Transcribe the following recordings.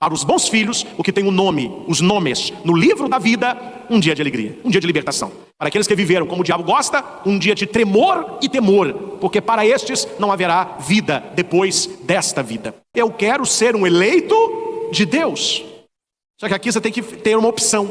Para os bons filhos, o que tem o nome, os nomes, no livro da vida, um dia de alegria, um dia de libertação. Para aqueles que viveram como o diabo gosta, um dia de tremor e temor, porque para estes não haverá vida depois desta vida. Eu quero ser um eleito de Deus. Só que aqui você tem que ter uma opção.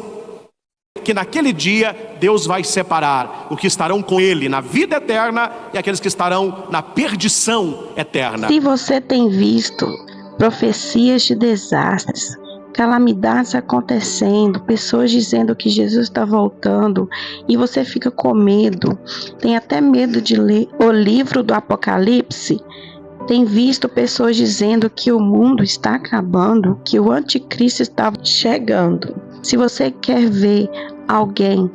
Que naquele dia Deus vai separar os que estarão com Ele na vida eterna e aqueles que estarão na perdição eterna. Se você tem visto profecias de desastres, calamidades acontecendo, pessoas dizendo que Jesus está voltando e você fica com medo, tem até medo de ler o livro do Apocalipse, tem visto pessoas dizendo que o mundo está acabando, que o anticristo está chegando. Se você quer ver alguém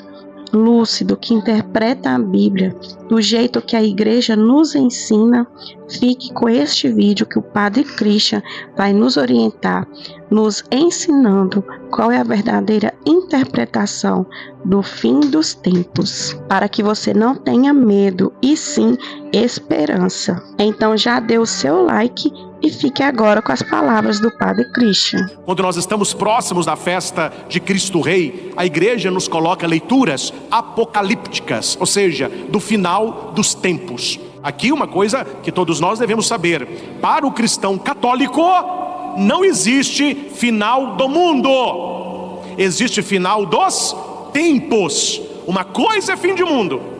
lúcido que interpreta a Bíblia do jeito que a igreja nos ensina, fique com este vídeo que o Padre Christian vai nos orientar, nos ensinando qual é a verdadeira interpretação do fim dos tempos, para que você não tenha medo e sim esperança. Então já dê o seu like e fique agora com as palavras do Padre Christian. Quando nós estamos próximos da festa de Cristo Rei, a igreja nos coloca leituras apocalípticas, ou seja, do final dos tempos. Aqui uma coisa que todos nós devemos saber: para o cristão católico não existe final do mundo, existe final dos tempos. Uma coisa é fim de mundo.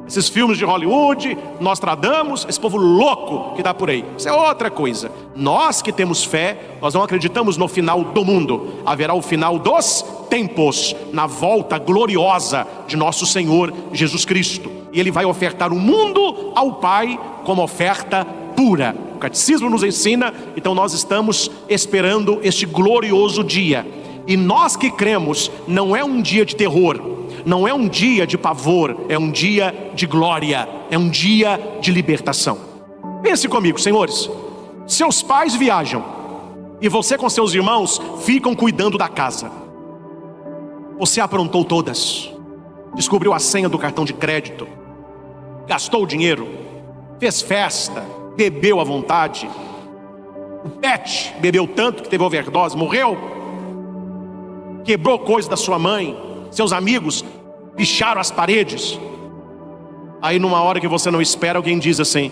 Esses filmes de Hollywood, Nostradamus, esse povo louco que está por aí, isso é outra coisa. Nós que temos fé, nós não acreditamos no final do mundo. Haverá o final dos tempos, na volta gloriosa de nosso Senhor Jesus Cristo. E Ele vai ofertar o mundo ao Pai como oferta pura. O catecismo nos ensina, então nós estamos esperando este glorioso dia. E nós que cremos, não é um dia de terror, não é um dia de pavor, é um dia de glória, é um dia de libertação. Pense comigo, senhores. Seus pais viajam e você com seus irmãos ficam cuidando da casa. Você aprontou todas, descobriu a senha do cartão de crédito, gastou o dinheiro, fez festa, bebeu à vontade. O pet bebeu tanto que teve overdose, morreu. Quebrou coisa da sua mãe. Seus amigos picharam as paredes. Aí numa hora que você não espera, alguém diz assim: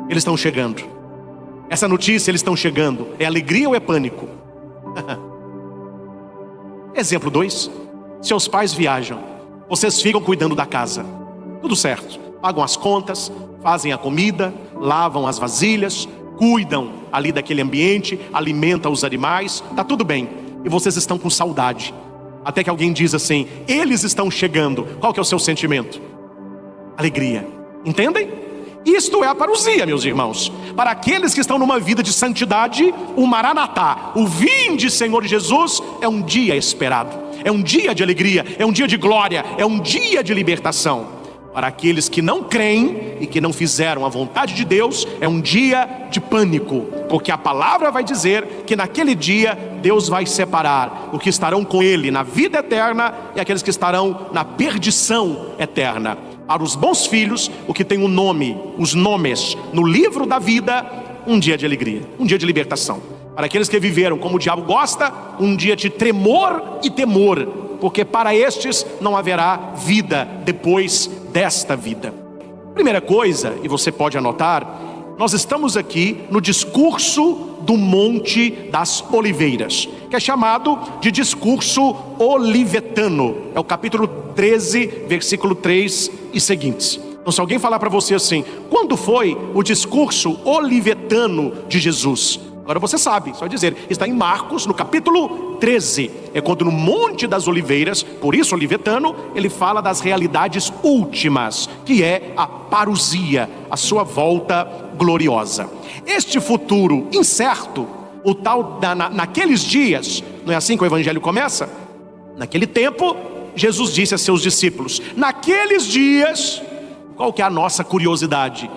eles estão chegando. Essa notícia, eles estão chegando. É alegria ou é pânico? Exemplo 2. Seus pais viajam, vocês ficam cuidando da casa. Tudo certo, pagam as contas, fazem a comida, lavam as vasilhas, cuidam ali daquele ambiente, alimentam os animais, tá tudo bem. E vocês estão com saudade. Até que alguém diz assim: eles estão chegando. Qual que é o seu sentimento? Alegria. Entendem? Isto é a parousia, meus irmãos. Para aqueles que estão numa vida de santidade, o Maranatá, o vinde Senhor Jesus, é um dia esperado. É um dia de alegria, é um dia de glória, é um dia de libertação. Para aqueles que não creem e que não fizeram a vontade de Deus, é um dia de pânico, porque a palavra vai dizer que naquele dia Deus vai separar os que estarão com Ele na vida eterna e aqueles que estarão na perdição eterna. Para os bons filhos, o que tem o nome, os nomes no livro da vida, um dia de alegria, um dia de libertação. Para aqueles que viveram como o diabo gosta, um dia de tremor e temor, porque para estes não haverá vida depois desta vida. Primeira coisa, e você pode anotar, nós estamos aqui no discurso do Monte das Oliveiras, que é chamado de discurso olivetano. É o capítulo 13, versículo 3 e seguintes. Então se alguém falar para você assim: quando foi o discurso olivetano de Jesus? Agora você sabe, só dizer, está em Marcos, no capítulo 13. É quando no Monte das Oliveiras, por isso olivetano, ele fala das realidades últimas, que é a parousia, a sua volta gloriosa. Este futuro incerto, o tal naqueles dias, não é assim que o evangelho começa? Naquele tempo, Jesus disse a seus discípulos: naqueles dias, qual que é a nossa curiosidade?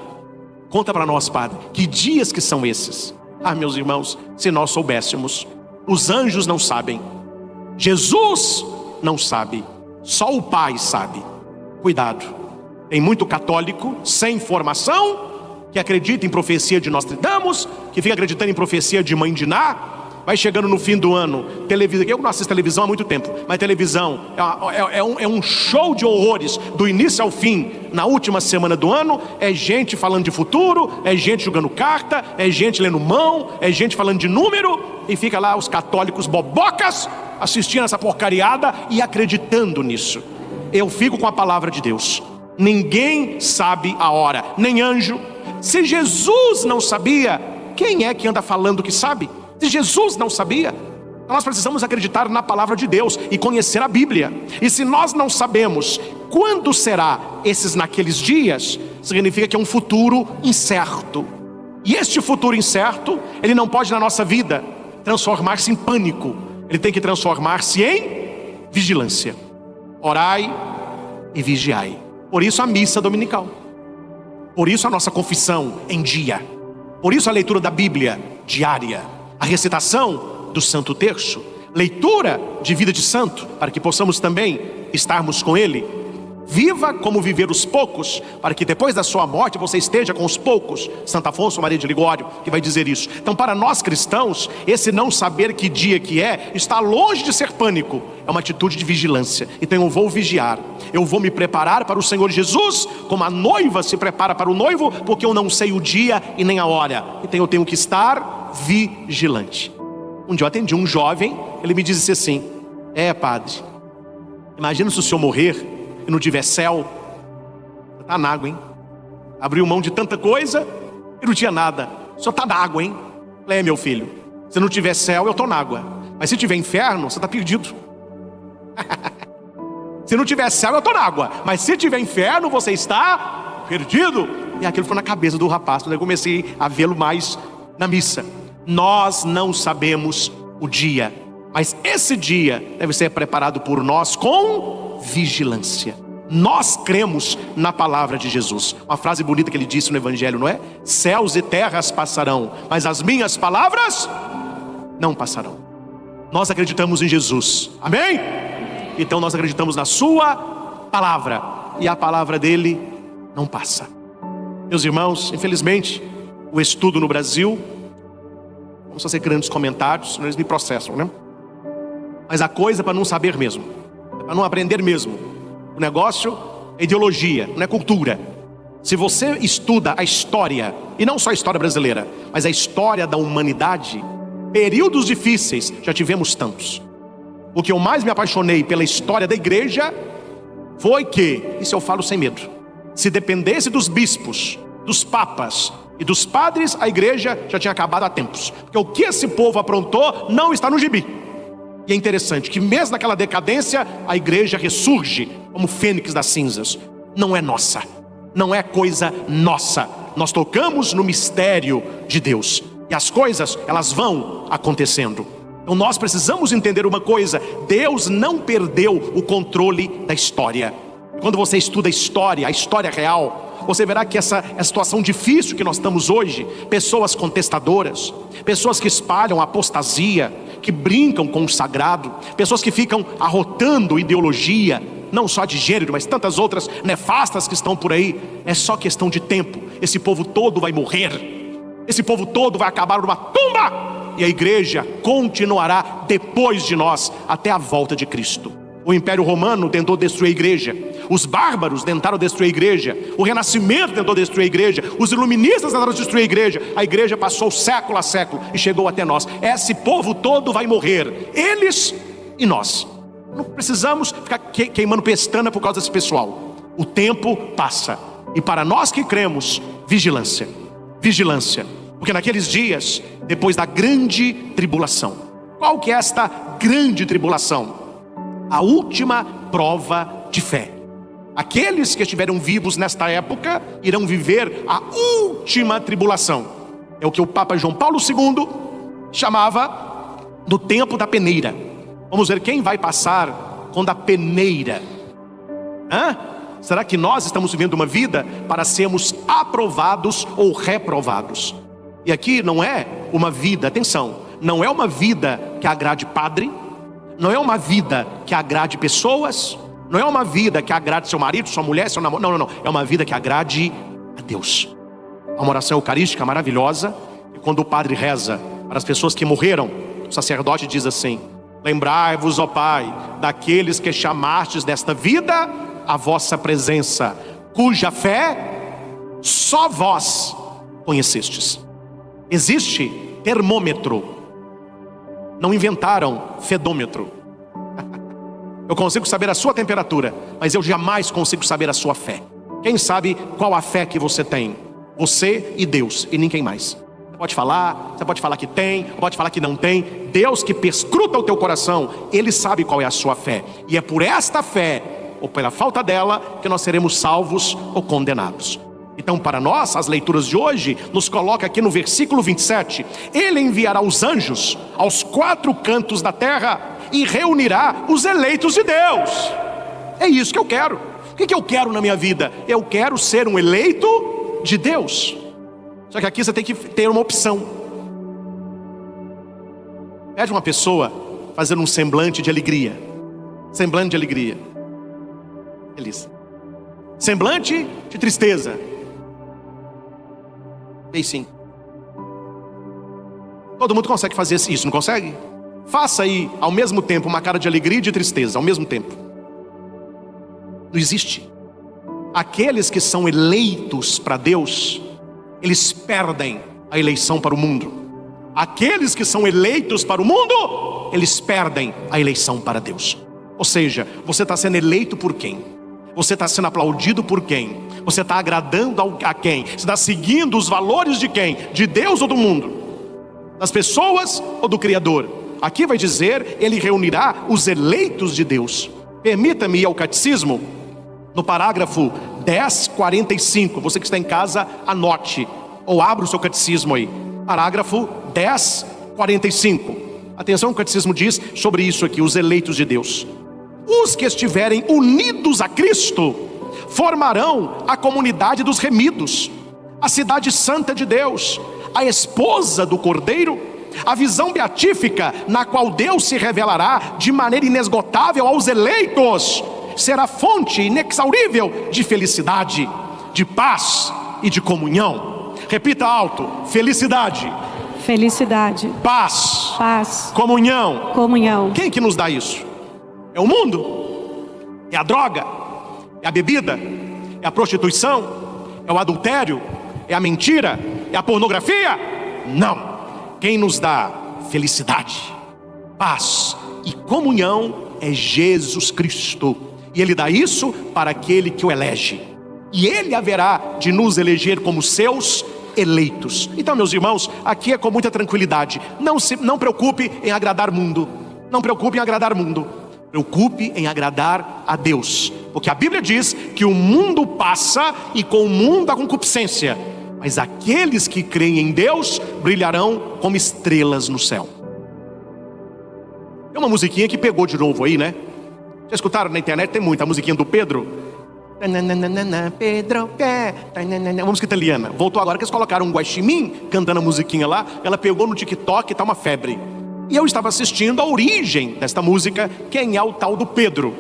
Conta para nós, Padre, que dias que são esses? Ah, meus irmãos, se nós soubéssemos. Os anjos não sabem, Jesus não sabe, só o Pai sabe. Cuidado, tem muito católico sem formação que acredita em profecia de Nostradamus, que fica acreditando em profecia de Mãe de Ná, vai chegando no fim do ano, televisão, eu não assisto televisão há muito tempo, mas televisão é um show de horrores, do início ao fim. Na última semana do ano, é gente falando de futuro, é gente jogando carta, é gente lendo mão, é gente falando de número, e fica lá os católicos bobocas, assistindo essa porcariada e acreditando nisso. Eu fico com a palavra de Deus. Ninguém sabe a hora, nem anjo. Se Jesus não sabia, quem é que anda falando que sabe? Se Jesus não sabia, nós precisamos acreditar na palavra de Deus e conhecer a Bíblia. E se nós não sabemos quando será esses naqueles dias, significa que é um futuro incerto. E este futuro incerto, ele não pode na nossa vida transformar-se em pânico. Ele tem que transformar-se em vigilância. Orai e vigiai. Por isso a missa dominical. Por isso a nossa confissão em dia. Por isso a leitura da Bíblia diária. A recitação do Santo Terço. Leitura de vida de santo, para que possamos também estarmos com ele. Viva como viver os poucos, para que depois da sua morte você esteja com os poucos. Santo Afonso Maria de Ligório que vai dizer isso. Então, para nós cristãos, esse não saber que dia que é, está longe de ser pânico. É uma atitude de vigilância. Então eu vou vigiar, eu vou me preparar para o Senhor Jesus, como a noiva se prepara para o noivo, porque eu não sei o dia e nem a hora. Então eu tenho que estar vigilante. Um dia eu atendi um jovem, ele me disse assim: padre, imagina se o senhor morrer e não tiver céu. Está na água, hein? Abriu mão de tanta coisa e não tinha nada. Só está na água, hein? Falei, meu filho, se não tiver céu, eu estou na água. Mas se tiver inferno, você está perdido. Se não tiver céu, eu estou na água. Mas se tiver inferno, você está perdido. E aquilo foi na cabeça do rapaz. Eu comecei a vê-lo mais na missa. Nós não sabemos o dia, mas esse dia deve ser preparado por nós com vigilância. Nós cremos na palavra de Jesus. Uma frase bonita que ele disse no Evangelho, não é? Céus e terras passarão, mas as minhas palavras não passarão. Nós acreditamos em Jesus, amém? Então nós acreditamos na sua palavra, e a palavra dele não passa. Meus irmãos, infelizmente o estudo no Brasil, vamos fazer grandes comentários, senão eles me processam, né? Mas a coisa é para não saber mesmo, é para não aprender mesmo. O negócio é ideologia, não é cultura. Se você estuda a história, e não só a história brasileira, mas a história da humanidade, períodos difíceis já tivemos tantos. O que eu mais me apaixonei pela história da igreja foi que, isso eu falo sem medo, se dependesse dos bispos, dos papas e dos padres, a igreja já tinha acabado há tempos. Porque o que esse povo aprontou não está no gibi. E é interessante que mesmo naquela decadência, a igreja ressurge como fênix das cinzas. Não é nossa, não é coisa nossa. Nós tocamos no mistério de Deus, e as coisas, elas vão acontecendo. Então nós precisamos entender uma coisa: Deus não perdeu o controle da história. Quando você estuda a história real, você verá que essa situação difícil que nós estamos hoje, pessoas contestadoras, pessoas que espalham apostasia, que brincam com o sagrado, pessoas que ficam arrotando ideologia, não só de gênero, mas tantas outras nefastas que estão por aí, é só questão de tempo. Esse povo todo vai morrer, esse povo todo vai acabar numa tumba, e a igreja continuará depois de nós até a volta de Cristo. O Império Romano tentou destruir a igreja, os bárbaros tentaram destruir a igreja, o Renascimento tentou destruir a igreja, os iluministas tentaram destruir a igreja passou século a século e chegou até nós. Esse povo todo vai morrer, eles e nós. Não precisamos ficar queimando pestana por causa desse pessoal. O tempo passa, e para nós que cremos, vigilância, vigilância. Porque naqueles dias, depois da grande tribulação, qual que é esta grande tribulação? A última prova de fé. Aqueles que estiveram vivos nesta época irão viver a última tribulação. É o que o Papa João Paulo II chamava do tempo da peneira. Vamos ver quem vai passar quando a peneira. Será que nós estamos vivendo uma vida para sermos aprovados ou reprovados? E aqui não é uma vida, atenção, não é uma vida que agrade padre, não é uma vida que agrade pessoas, não é uma vida que agrade seu marido, sua mulher, seu namorado, não, é uma vida que agrade a Deus. Há uma oração eucarística maravilhosa, e quando o padre reza para as pessoas que morreram o sacerdote diz assim: lembrai-vos, ó Pai, daqueles que chamastes desta vida a vossa presença, cuja fé só vós conhecestes. Existe termômetro, não inventaram fedômetro. Eu consigo saber a sua temperatura, mas eu jamais consigo saber a sua fé. Quem sabe qual a fé que você tem? Você e Deus, e ninguém mais. Você pode falar que tem, pode falar que não tem. Deus, que perscruta o teu coração, Ele sabe qual é a sua fé. E é por esta fé, ou pela falta dela, que nós seremos salvos ou condenados. Então, para nós, as leituras de hoje nos coloca aqui no versículo 27: Ele enviará os anjos aos 4 cantos da terra e reunirá os eleitos de Deus. É isso que eu quero. O que eu quero na minha vida? Eu quero ser um eleito de Deus. Só que aqui você tem que ter uma opção. Pede uma pessoa fazendo um semblante de alegria. Semblante de alegria. Feliz. Semblante de tristeza. Bem, sim. Todo mundo consegue fazer isso, não consegue? Faça aí ao mesmo tempo uma cara de alegria e de tristeza, ao mesmo tempo. Não existe. Aqueles que são eleitos para Deus, eles perdem a eleição para o mundo. Aqueles que são eleitos para o mundo, eles perdem a eleição para Deus. Ou seja, você está sendo eleito por quem? Você está sendo aplaudido por quem? Você está agradando a quem? Você está seguindo os valores de quem? De Deus ou do mundo? Das pessoas ou do Criador? Aqui vai dizer: Ele reunirá os eleitos de Deus. Permita-me ir ao catecismo, no parágrafo 10:45. Você que está em casa, anote, ou abra o seu catecismo aí. Parágrafo 10:45. Atenção, o catecismo diz sobre isso aqui: os eleitos de Deus. Os que estiverem unidos a Cristo formarão a comunidade dos remidos, a cidade santa de Deus, a esposa do Cordeiro, a visão beatífica na qual Deus se revelará de maneira inesgotável aos eleitos. Será fonte inexaurível de felicidade, de paz e de comunhão. Repita alto: felicidade, felicidade, paz, paz, comunhão. comunhão. Quem que nos dá isso? É o mundo? É a droga? É a bebida? É a prostituição? É o adultério? É a mentira? É a pornografia? Não. Quem nos dá felicidade, paz e comunhão é Jesus Cristo. E Ele dá isso para aquele que o elege. E Ele haverá de nos eleger como seus eleitos. Então, meus irmãos, aqui é com muita tranquilidade. Não preocupe em agradar o mundo. Não preocupe em agradar o mundo. Preocupe em agradar a Deus. Porque a Bíblia diz que o mundo passa e com o mundo a concupiscência, mas aqueles que creem em Deus brilharão como estrelas no céu. Tem uma musiquinha que pegou de novo aí, né? Já escutaram na internet? Tem muita. A musiquinha do Pedro. Pedro, uma música italiana. Voltou agora que eles colocaram um guaxinim cantando a musiquinha lá. Ela pegou no TikTok e tá uma febre. E eu estava assistindo a origem desta música. Quem é o tal do Pedro?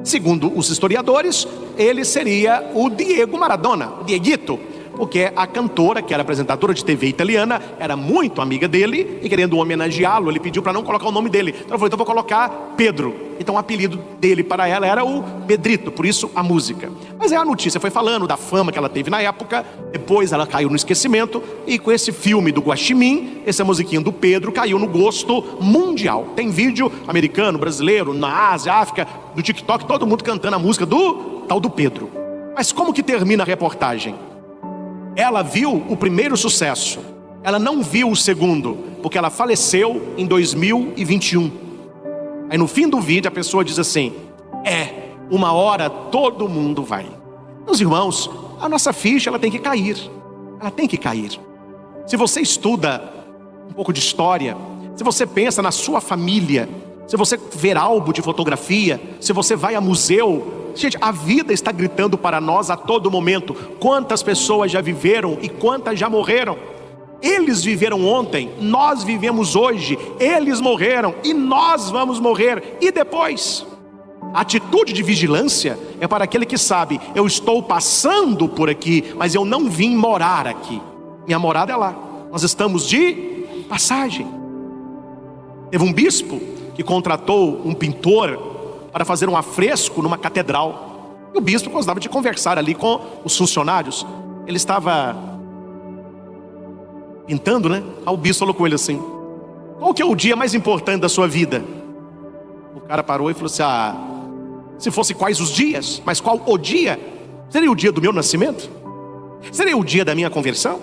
Segundo os historiadores, ele seria o Diego Maradona, o Dieguito, porque a cantora, que era apresentadora de TV italiana, era muito amiga dele, e querendo homenageá-lo, ele pediu para não colocar o nome dele. Então ela falou: então vou colocar Pedro. Então o apelido dele para ela era o Pedrito, por isso a música. Mas a notícia foi falando da fama que ela teve na época, depois ela caiu no esquecimento, e com esse filme do Guaxinim, essa musiquinha do Pedro caiu no gosto mundial. Tem vídeo americano, brasileiro, na Ásia, África, no TikTok, todo mundo cantando a música do tal do Pedro. Mas como que termina a reportagem? Ela viu o primeiro sucesso, ela não viu o segundo, porque ela faleceu em 2021. Aí no fim do vídeo a pessoa diz assim: uma hora todo mundo vai. Meus irmãos, a nossa ficha ela tem que cair. Ela tem que cair. Se você estuda um pouco de história, se você pensa na sua família, se você ver álbum de fotografia, se você vai a museu, gente, a vida está gritando para nós a todo momento. Quantas pessoas já viveram e quantas já morreram? Eles viveram ontem, nós vivemos hoje. Eles morreram e nós vamos morrer. E depois? A atitude de vigilância é para aquele que sabe: eu estou passando por aqui, mas eu não vim morar aqui. Minha morada é lá. Nós estamos de passagem. Teve um bispo que contratou um pintor para fazer um afresco numa catedral. E o bispo gostava de conversar ali com os funcionários. Ele estava pintando, né? Aí o bispo falou com ele assim: qual que é o dia mais importante da sua vida? O cara parou e falou assim: se fosse quais os dias, mas qual o dia? Seria o dia do meu nascimento? Seria o dia da minha conversão?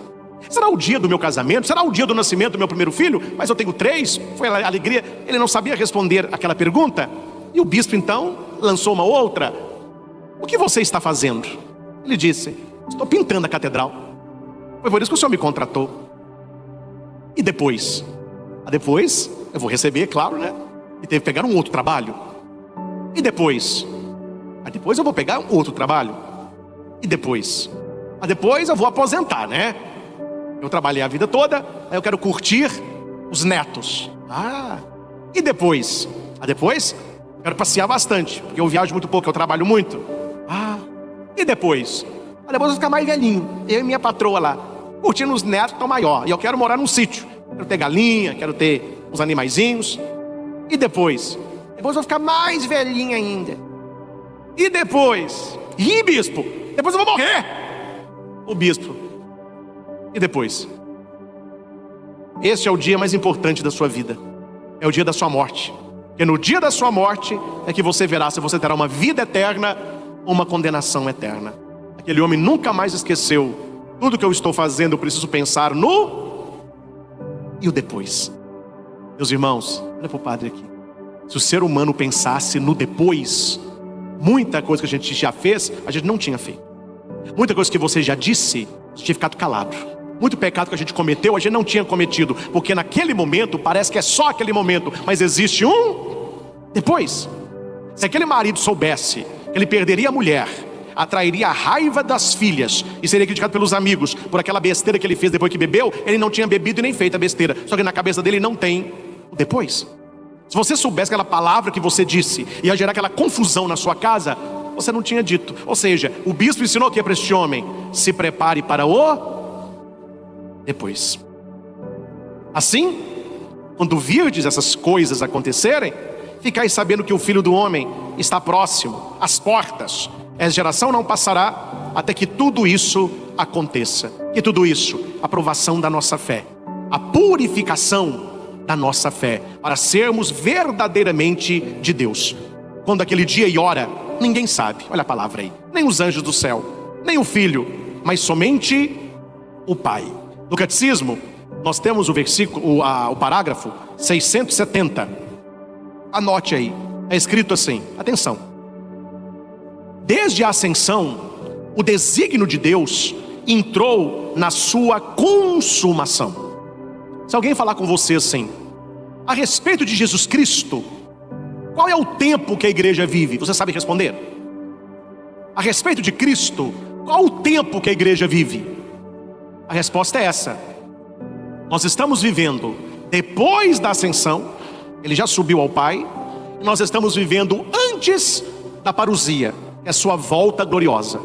Será o dia do meu casamento? Será o dia do nascimento do meu primeiro filho? Mas eu tenho 3, foi a alegria. Ele não sabia responder aquela pergunta. E o bispo então lançou uma outra: o que você está fazendo? Ele disse: estou pintando a catedral. Foi por isso que o senhor me contratou. E depois? Depois eu vou receber, claro, né? E teve que pegar um outro trabalho. E depois? Depois eu vou pegar um outro trabalho. E depois? Depois eu vou aposentar, né? Eu trabalhei a vida toda, aí eu quero curtir os netos. E depois? Depois eu quero passear bastante, porque eu viajo muito pouco, eu trabalho muito. E depois? Depois eu vou ficar mais velhinho, eu e minha patroa lá, curtindo os netos, estão maior. E eu quero morar num sítio, quero ter galinha, quero ter uns animaizinhos. E depois? Depois eu vou ficar mais velhinho ainda. E depois? Bispo, depois eu vou morrer. O bispo: e depois? Este é o dia mais importante da sua vida. É o dia da sua morte. Porque no dia da sua morte é que você verá se você terá uma vida eterna ou uma condenação eterna. Aquele homem nunca mais esqueceu: tudo que eu estou fazendo, eu preciso pensar no... e o depois. Meus irmãos, olha para o padre aqui. Se o ser humano pensasse no depois, muita coisa que a gente já fez, a gente não tinha feito. Muita coisa que você já disse, você tinha ficado calado. Muito pecado que a gente cometeu, a gente não tinha cometido, porque naquele momento parece que é só aquele momento, mas existe um depois. Se aquele marido soubesse que ele perderia a mulher, atrairia a raiva das filhas e seria criticado pelos amigos por aquela besteira que ele fez depois que bebeu, ele não tinha bebido e nem feito a besteira. Só que na cabeça dele não tem o depois. Se você soubesse aquela palavra que você disse ia gerar aquela confusão na sua casa, você não tinha dito. Ou seja, o bispo ensinou o que para este homem? Se prepare para o depois. Assim, quando virdes essas coisas acontecerem, ficai sabendo que o Filho do Homem está próximo, às portas. Essa geração não passará até que tudo isso aconteça. Que tudo isso? A aprovação da nossa fé, a purificação da nossa fé, para sermos verdadeiramente de Deus. Quando aquele dia e hora, ninguém sabe. Olha a palavra aí. Nem os anjos do céu, nem o Filho, mas somente o Pai. No catecismo, nós temos o versículo, o parágrafo 670. Anote aí. É escrito assim, atenção: desde a ascensão, o desígnio de Deus entrou na sua consumação. Se alguém falar com você assim, a respeito de Jesus Cristo, qual é o tempo que a igreja vive? Você sabe responder? A respeito de Cristo, qual o tempo que a igreja vive? A resposta é essa: nós estamos vivendo depois da ascensão, ele já subiu ao Pai, e nós estamos vivendo antes da parousia, que é a sua volta gloriosa.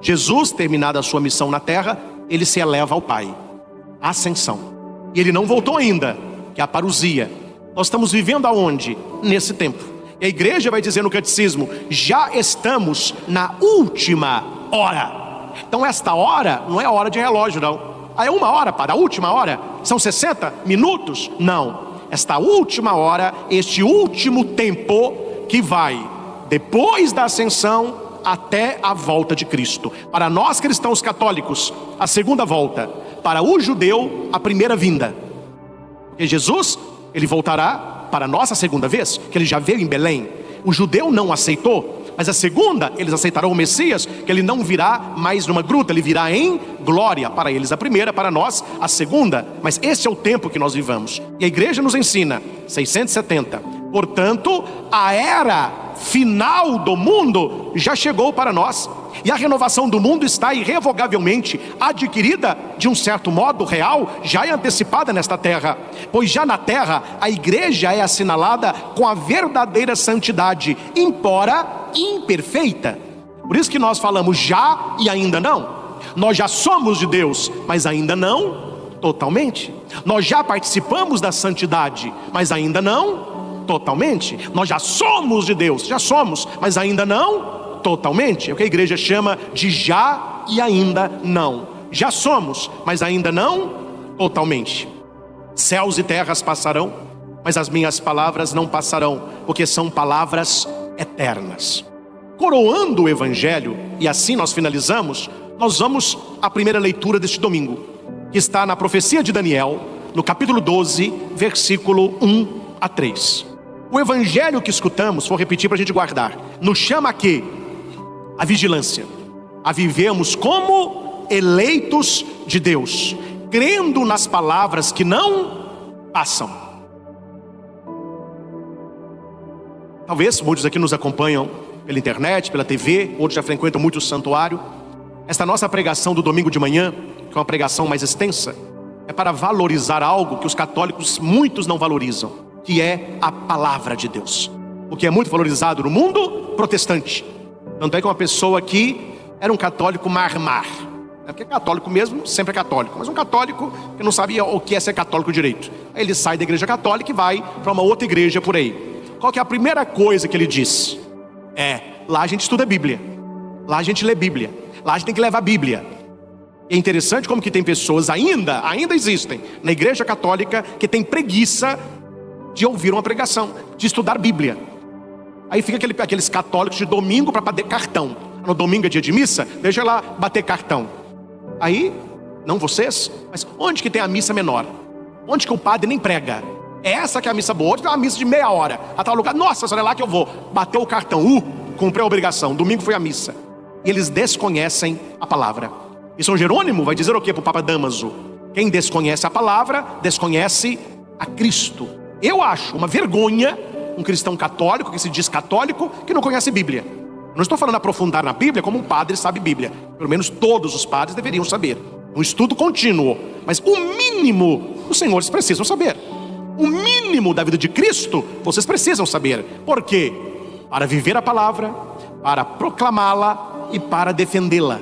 Jesus, terminada a sua missão na terra, ele se eleva ao Pai, a ascensão, e ele não voltou ainda, que é a parousia. Nós estamos vivendo aonde? Nesse tempo. E a igreja vai dizer no catecismo: já estamos na última hora. Então esta hora não é hora de relógio, não. É 1 hora para a última hora? São 60 minutos? Não. Esta última hora, este último tempo que vai depois da ascensão até a volta de Cristo. Para nós cristãos católicos, a segunda volta. Para o judeu, a primeira vinda. Porque Jesus, ele voltará para nós a segunda vez, que ele já veio em Belém. O judeu não aceitou, mas a segunda, eles aceitarão o Messias, que ele não virá mais numa gruta, ele virá em glória. Para eles a primeira, para nós a segunda. Mas esse é o tempo que nós vivamos. E a igreja nos ensina, 670. Portanto, a era final do mundo já chegou para nós. E a renovação do mundo está irrevogavelmente adquirida, de um certo modo real, já é antecipada nesta terra. Pois já na terra, a igreja é assinalada com a verdadeira santidade, embora imperfeita. Por isso que nós falamos já e ainda não. Nós já somos de Deus, mas ainda não totalmente. Nós já participamos da santidade, mas ainda não totalmente. Nós já somos de Deus, já somos, mas ainda não totalmente. É o que a igreja chama de já e ainda não. Já somos, mas ainda não totalmente. Céus e terras passarão, mas as minhas palavras não passarão, porque são palavras eternas. Coroando o Evangelho, e assim nós finalizamos, nós vamos à primeira leitura deste domingo, que está na profecia de Daniel, no capítulo 12, versículo 1 a 3. O Evangelho que escutamos, vou repetir para a gente guardar, nos chama a quê? A vigilância, a vivermos como eleitos de Deus, crendo nas palavras que não passam. Talvez muitos aqui nos acompanham pela internet, pela TV, outros já frequentam muito o santuário. Esta nossa pregação do domingo de manhã, que é uma pregação mais extensa, é para valorizar algo que os católicos muitos não valorizam, que é a palavra de Deus. O que é muito valorizado no mundo protestante. Tanto é que uma pessoa aqui era um católico marmar. Porque católico mesmo sempre é católico, mas um católico que não sabia o que é ser católico direito. Aí ele sai da igreja católica e vai para uma outra igreja por aí. Qual que é a primeira coisa que ele diz? Lá a gente estuda a Bíblia, lá a gente lê Bíblia, lá a gente tem que levar a Bíblia. E é interessante como que tem pessoas ainda existem na igreja católica que tem preguiça de ouvir uma pregação, de estudar Bíblia. Aí fica aqueles católicos de domingo para bater cartão. No domingo é dia de missa, deixa lá bater cartão. Aí, não vocês, mas onde que tem a missa menor? Onde que o padre nem prega? É essa que é a missa boa, onde tem uma missa de meia hora, a tal lugar, nossa, olha lá que eu vou, bateu o cartão, cumpri a obrigação, domingo foi a missa. E eles desconhecem a palavra. E São Jerônimo vai dizer o que para o Papa Damaso? Quem desconhece a palavra, desconhece a Cristo. Eu acho uma vergonha um cristão católico, que se diz católico, que não conhece Bíblia. Não estou falando aprofundar na Bíblia como um padre sabe Bíblia. Pelo menos todos os padres deveriam saber. Um estudo contínuo. Mas o mínimo os senhores precisam saber. O mínimo da vida de Cristo vocês precisam saber. Por quê? Para viver a palavra, para proclamá-la e para defendê-la.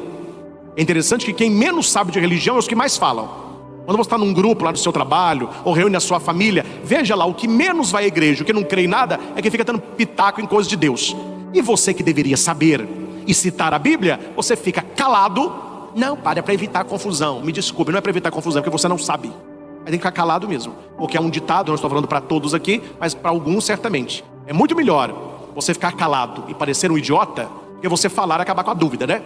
É interessante que quem menos sabe de religião é os que mais falam. Quando você está num grupo lá do seu trabalho, ou reúne a sua família, veja lá, o que menos vai à igreja, o que não crê em nada, é que fica dando pitaco em coisas de Deus. E você que deveria saber e citar a Bíblia, você fica calado. Não, para evitar confusão. Me desculpe, não é para evitar confusão, porque você não sabe. Aí tem que ficar calado mesmo. Porque é um ditado, não estou falando para todos aqui, mas para alguns certamente. É muito melhor você ficar calado e parecer um idiota, que você falar e acabar com a dúvida, né?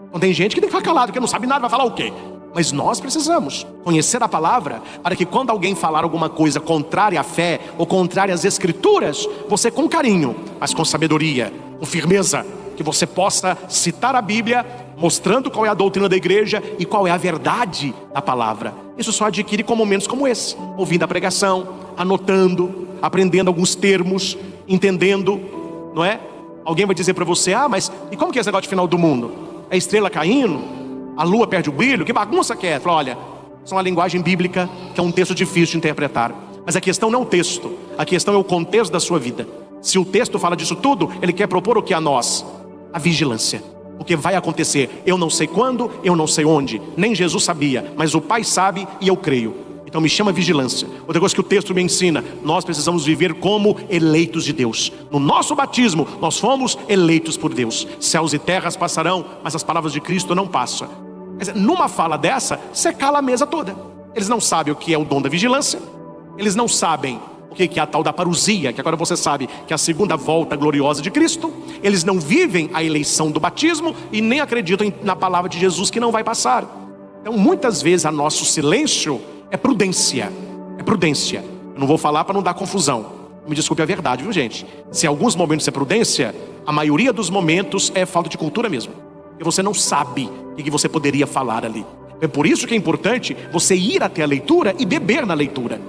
Então tem gente que tem que ficar calado, porque não sabe nada, vai falar o quê? Mas nós precisamos conhecer a palavra, para que quando alguém falar alguma coisa contrária à fé, ou contrária às escrituras, você com carinho, mas com sabedoria, com firmeza, que você possa citar a Bíblia, mostrando qual é a doutrina da igreja e qual é a verdade da palavra. Isso só adquire com momentos como esse, ouvindo a pregação, anotando, aprendendo alguns termos, entendendo, não é? Alguém vai dizer para você, mas e como que é esse negócio de final do mundo? É estrela caindo? A lua perde o brilho? Que bagunça que é? Fala, olha, isso é uma linguagem bíblica que é um texto difícil de interpretar. Mas a questão não é o texto, a questão é o contexto da sua vida. Se o texto fala disso tudo, ele quer propor o que a nós? A vigilância. O que vai acontecer, eu não sei quando, eu não sei onde, nem Jesus sabia, mas o Pai sabe e eu creio. Então me chama vigilância. Outra coisa que o texto me ensina, nós precisamos viver como eleitos de Deus. No nosso batismo, nós fomos eleitos por Deus. Céus e terras passarão, mas as palavras de Cristo não passam. Quer dizer, numa fala dessa, você cala a mesa toda. Eles não sabem o que é o dom da vigilância, eles não sabem o que é a tal da parousia, que agora você sabe que é a segunda volta gloriosa de Cristo. Eles não vivem a eleição do batismo e nem acreditam na palavra de Jesus que não vai passar. Então muitas vezes a nosso silêncio é prudência. É prudência. Eu não vou falar para não dar confusão. Me desculpe a verdade, viu gente? Se em alguns momentos é prudência, a maioria dos momentos é falta de cultura mesmo. Porque você não sabe o que você poderia falar ali. É por isso que é importante você ir até a leitura e beber na leitura.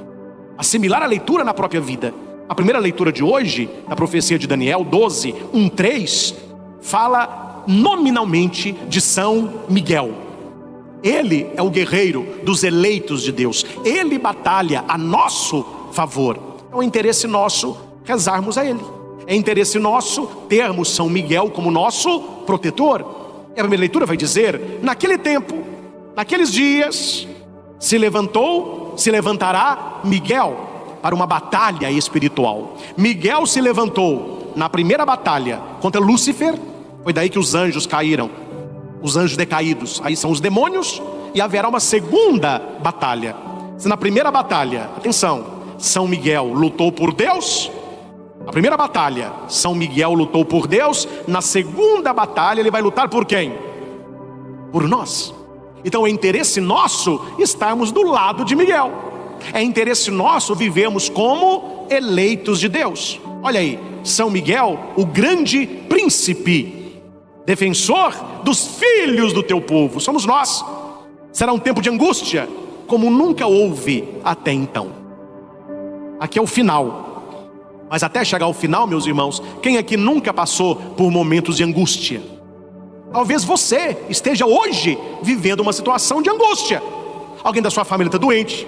Assimilar a leitura na própria vida. A primeira leitura de hoje, da profecia de Daniel 12, 1-3, fala nominalmente de São Miguel. Ele é o guerreiro dos eleitos de Deus. Ele batalha a nosso favor. É um interesse nosso rezarmos a Ele. É interesse nosso termos São Miguel como nosso protetor. E a primeira leitura vai dizer, naquele tempo, naqueles dias, se levantará Miguel para uma batalha espiritual. Miguel se levantou na primeira batalha contra Lúcifer. Foi daí que os anjos caíram, os anjos decaídos. Aí são os demônios. E haverá uma segunda batalha. Se na primeira batalha, atenção, São Miguel lutou por Deus, a primeira batalha, São Miguel lutou por Deus. Na segunda batalha ele vai lutar por quem? Por nós. Então é interesse nosso estarmos do lado de Miguel. É interesse nosso vivermos como eleitos de Deus. Olha aí, São Miguel, o grande príncipe, defensor dos filhos do teu povo, somos nós. Será um tempo de angústia como nunca houve até então. Aqui é o final. Mas até chegar ao final, meus irmãos, quem aqui nunca passou por momentos de angústia? Talvez você esteja hoje vivendo uma situação de angústia. Alguém da sua família está doente,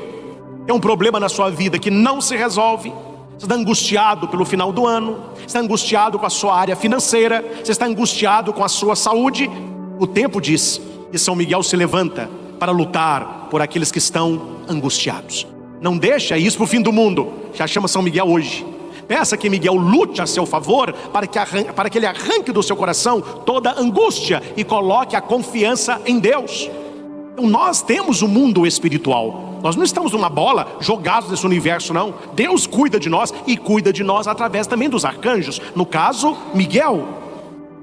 tem um problema na sua vida que não se resolve. Você está angustiado pelo final do ano, você está angustiado com a sua área financeira, você está angustiado com a sua saúde. O tempo diz que São Miguel se levanta para lutar por aqueles que estão angustiados. Não deixa isso para o fim do mundo. Já chama São Miguel hoje. Peça que Miguel lute a seu favor para que ele arranque do seu coração toda angústia e coloque a confiança em Deus. Então nós temos um mundo espiritual. Nós não estamos numa bola jogados nesse universo, não. Deus cuida de nós e cuida de nós através também dos arcanjos. No caso, Miguel.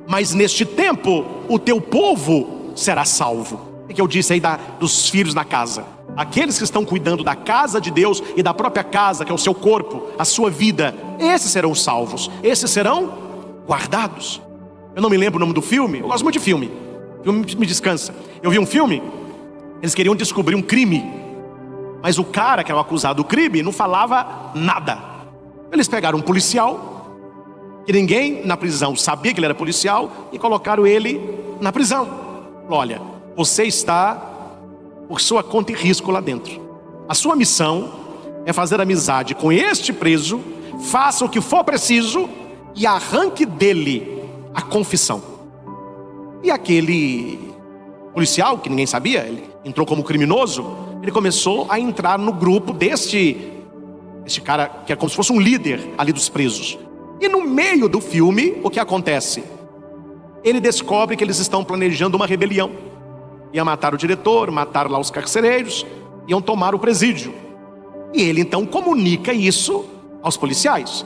Mas neste tempo, o teu povo será salvo. O que eu disse aí dos filhos na casa? Aqueles que estão cuidando da casa de Deus e da própria casa, que é o seu corpo, a sua vida, esses serão salvos, esses serão guardados. Eu não me lembro o nome do filme, eu gosto muito de filme, me descansa. Eu vi um filme, eles queriam descobrir um crime, mas o cara que era o acusado do crime não falava nada. Eles pegaram um policial, que ninguém na prisão sabia que ele era policial, e colocaram ele na prisão. Olha, você está por sua conta e risco lá dentro. A sua missão é fazer amizade com este preso, faça o que for preciso e arranque dele a confissão. E aquele policial, que ninguém sabia, ele entrou como criminoso, ele começou a entrar no grupo deste cara, que é como se fosse um líder ali dos presos. E no meio do filme, o que acontece? Ele descobre que eles estão planejando uma rebelião. Iam matar o diretor, matar lá os carcereiros, iam tomar o presídio. E ele então comunica isso aos policiais.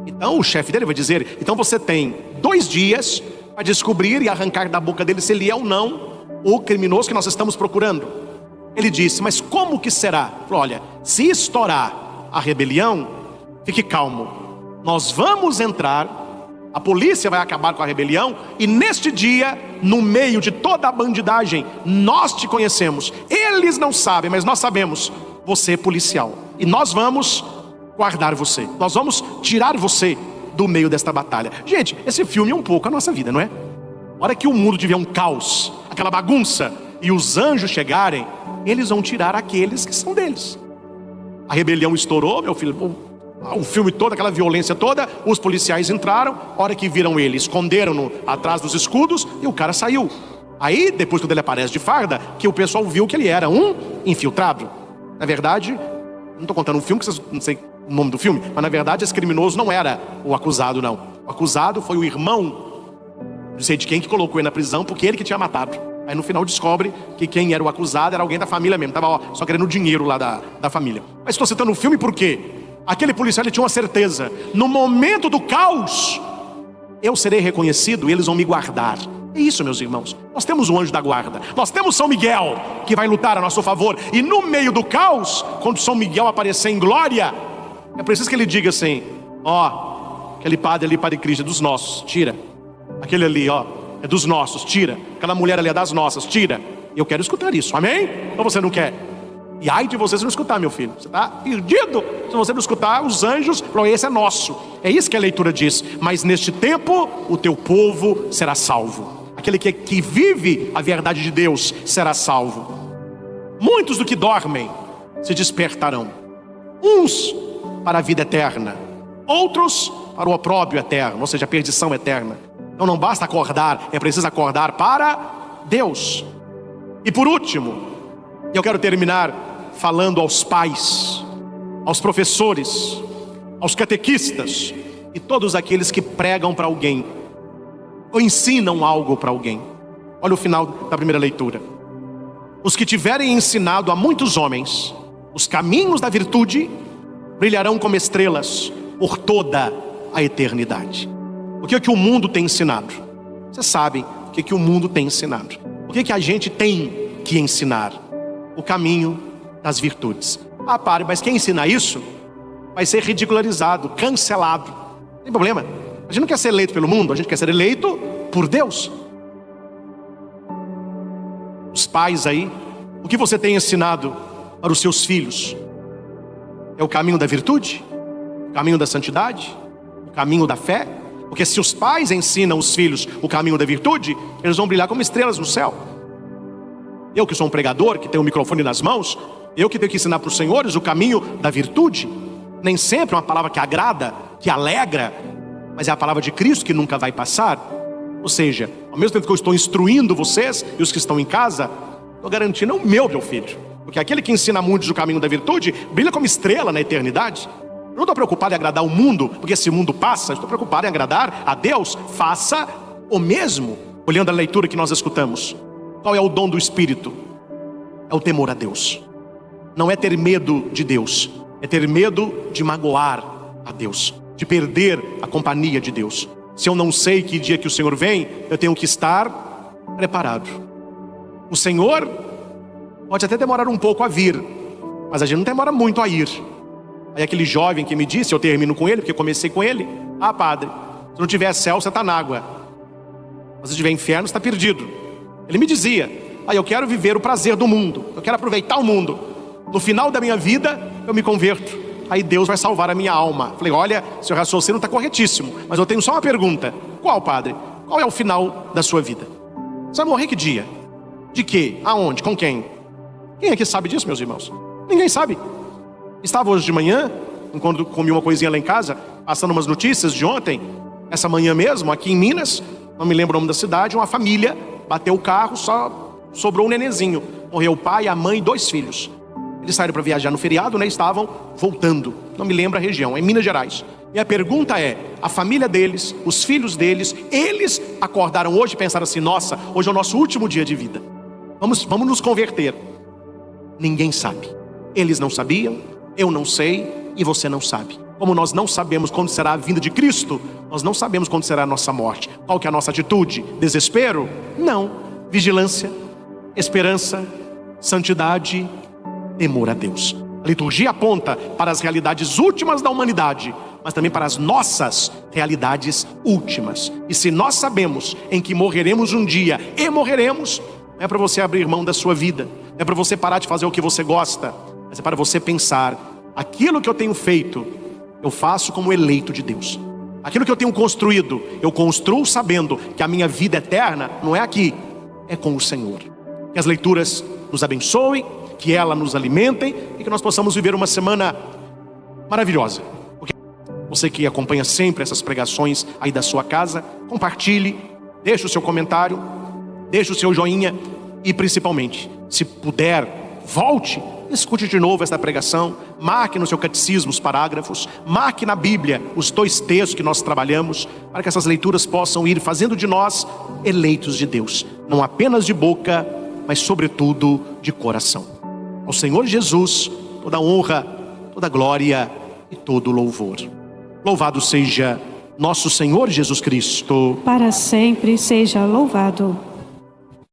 Então o chefe dele vai dizer: então você tem 2 dias para descobrir e arrancar da boca dele se ele é ou não o criminoso que nós estamos procurando. Ele disse: mas como que será? Falou: olha, se estourar a rebelião, fique calmo, nós vamos entrar, a polícia vai acabar com a rebelião, e neste dia, no meio de toda a bandidagem, nós te conhecemos. Eles não sabem, mas nós sabemos. Você é policial, e nós vamos guardar você. Nós vamos tirar você do meio desta batalha. Gente, esse filme é um pouco a nossa vida, não é? A hora que o mundo tiver um caos, aquela bagunça, e os anjos chegarem, eles vão tirar aqueles que são deles. A rebelião estourou, meu filho, o filme todo, aquela violência toda, os policiais entraram, a hora que viram ele, esconderam-no atrás dos escudos, e o cara saiu. Aí, depois quando ele aparece de farda, que o pessoal viu que ele era um infiltrado. Na verdade, não estou contando um filme, que vocês não sei o nome do filme, mas na verdade esse criminoso não era o acusado, não. O acusado foi o irmão, não sei de quem, que colocou ele na prisão, porque ele que tinha matado. Aí no final descobre que quem era o acusado era alguém da família mesmo, estava só querendo o dinheiro lá da família. Mas estou citando o filme por quê? Aquele policial, ele tinha uma certeza: no momento do caos, eu serei reconhecido e eles vão me guardar. É isso, meus irmãos. Nós temos um anjo da guarda, nós temos São Miguel, que vai lutar a nosso favor. E no meio do caos, quando São Miguel aparecer em glória, é preciso que ele diga assim: ó, aquele padre ali, Padre Cristo, é dos nossos, tira. Aquele ali, ó, é dos nossos, tira. Aquela mulher ali é das nossas, tira. Eu quero escutar isso, amém? Ou você não quer? E ai de você se não escutar, meu filho. Você está perdido se você não escutar os anjos. Esse é nosso. É isso que a leitura diz. Mas neste tempo, o teu povo será salvo. Aquele que vive a verdade de Deus será salvo. Muitos do que dormem se despertarão. Uns para a vida eterna, outros para o opróbrio eterno, ou seja, a perdição eterna. Então não basta acordar, é preciso acordar para Deus. E por último, eu quero terminar falando aos pais, aos professores, aos catequistas e todos aqueles que pregam para alguém ou ensinam algo para alguém. Olha o final da primeira leitura. Os que tiverem ensinado a muitos homens os caminhos da virtude brilharão como estrelas por toda a eternidade. O que é que o mundo tem ensinado? Vocês sabem o que é que o mundo tem ensinado. O que é que a gente tem que ensinar? O caminho das virtudes. Ah, pare, mas quem ensina isso vai ser ridicularizado, cancelado. Não tem problema. A gente não quer ser eleito pelo mundo, a gente quer ser eleito por Deus. Os pais aí, o que você tem ensinado para os seus filhos? É o caminho da virtude? O caminho da santidade? O caminho da fé? Porque se os pais ensinam os filhos o caminho da virtude, eles vão brilhar como estrelas no céu. Eu que sou um pregador, que tenho um microfone nas mãos, eu que tenho que ensinar para os senhores o caminho da virtude. Nem sempre é uma palavra que agrada, que alegra, mas é a palavra de Cristo que nunca vai passar. Ou seja, ao mesmo tempo que eu estou instruindo vocês e os que estão em casa, estou garantindo o meu filho. Porque aquele que ensina muitos o caminho da virtude brilha como estrela na eternidade. Eu não estou preocupado em agradar o mundo, porque esse mundo passa. Estou preocupado em agradar a Deus. Faça o mesmo. Olhando a leitura que nós escutamos, qual é o dom do Espírito? É o temor a Deus. Não é ter medo de Deus, é ter medo de magoar a Deus, de perder a companhia de Deus. Se eu não sei que dia que o Senhor vem, eu tenho que estar preparado. O Senhor pode até demorar um pouco a vir, mas a gente não demora muito a ir. Aí aquele jovem que me disse, eu termino com ele, porque eu comecei com ele: ah, padre, se não tiver céu, você está na água. Mas se tiver inferno, você está perdido. Ele me dizia: eu quero viver o prazer do mundo, eu quero aproveitar o mundo. No final da minha vida, eu me converto. Aí Deus vai salvar a minha alma. Falei: olha, seu raciocínio está corretíssimo, mas eu tenho só uma pergunta. Qual, padre? Qual é o final da sua vida? Você vai morrer que dia? De quê? Aonde? Com quem? Quem é que sabe disso, meus irmãos? Ninguém sabe. Estava hoje de manhã, enquanto comi uma coisinha lá em casa, passando umas notícias de ontem, essa manhã mesmo, aqui em Minas, não me lembro o nome da cidade, uma família bateu o carro, só sobrou um nenenzinho. Morreu o pai, a mãe e 2 filhos. Eles saíram para viajar no feriado, né? Estavam voltando. Não me lembro a região, é em Minas Gerais. Minha pergunta é: a família deles, os filhos deles, eles acordaram hoje e pensaram assim: nossa, hoje é o nosso último dia de vida. Vamos nos converter. Ninguém sabe. Eles não sabiam, eu não sei e você não sabe. Como nós não sabemos quando será a vinda de Cristo, nós não sabemos quando será a nossa morte. Qual que é a nossa atitude? Desespero? Não. Vigilância, esperança, santidade, temor a Deus. A liturgia aponta para as realidades últimas da humanidade, mas também para as nossas realidades últimas. E se nós sabemos em que morreremos um dia e morreremos, não é para você abrir mão da sua vida, não é para você parar de fazer o que você gosta, mas é para você pensar: aquilo que eu tenho feito, eu faço como eleito de Deus. Aquilo que eu tenho construído, eu construo sabendo que a minha vida eterna não é aqui, é com o Senhor. Que as leituras nos abençoem, que ela nos alimentem e que nós possamos viver uma semana maravilhosa. Porque você que acompanha sempre essas pregações aí da sua casa, compartilhe, deixe o seu comentário, deixe o seu joinha e principalmente, se puder, volte, escute de novo esta pregação, marque no seu catecismo os parágrafos, marque na Bíblia os 2 textos que nós trabalhamos, para que essas leituras possam ir fazendo de nós eleitos de Deus, não apenas de boca, mas sobretudo de coração. Ao Senhor Jesus toda honra, toda glória e todo louvor. Louvado seja nosso Senhor Jesus Cristo. Para sempre seja louvado.